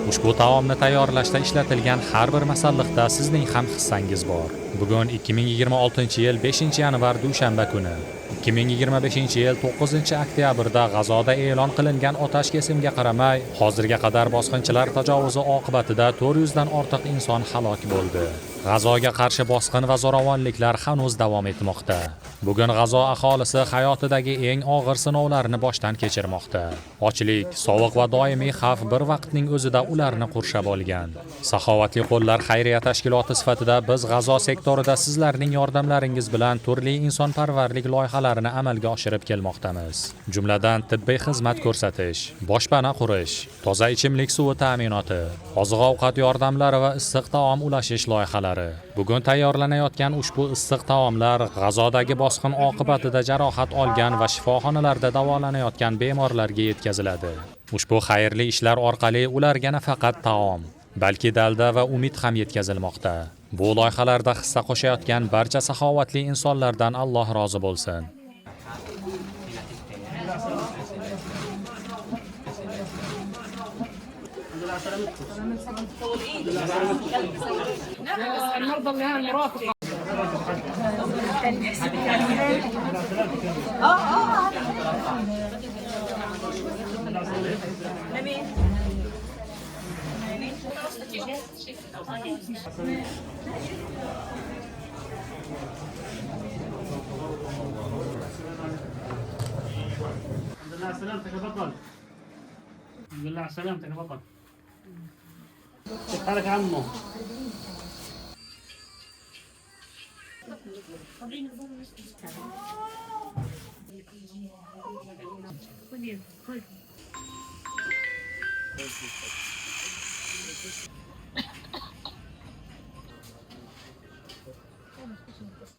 Ushbu taomni tayyorlashda ishlatilgan har bir masalliqda sizning ham hissangiz bor. Bugun 2026-yil 5-yanvar dushanba kuni. 2025-yil 9-oktyabrda G'azoda e'lon qilingan otash kesimga qaramay, hozirga qadar bosqinchilar tajovuzi oqibatida 400 dan ortiq inson halok bo'ldi. G'azoga qarshi bosqin va zo'ravonliklar hanuz davom etmoqda. Bugun G'azo aholisi hayotidagi eng og'ir sinovlarni boshdan kechirmoqda. Ochlik, sovuq va doimiy xavf bir vaqtning o'zida ularni qurshab olgan. Saxovatli qo'llar xayriya tashkiloti sifatida biz G'azo sektorida sizlarning yordamlaringiz bilan turli insonparvarlik loyihalarini amalga oshirib kelmoqdamiz. Jumladan tibbiy xizmat ko'rsatish, boshpana qurish, toza ichimlik suvi ta'minoti, oziq-ovqat yordamlari va issiq taom ulashish loyihalari. Bugun tayyorlanayotgan ushbu issiq taomlar G'azodagi bosqin oqibatida jarohat olgan va shifoxonalarda davolanayotgan bemorlarga yetkaziladi. Ushbu xayrli ishlar orqali ularga nafaqat taom, balki dalda va umid ham yetkazilmoqda. Bu loyihalarda hissa qo'shayotgan barcha saxovatli insonlardan Alloh rozi bo'lsin. سلامتك يا بطل. الحمد لله على سلامتك يا بطل. كيف حالك يا عمو؟ خذ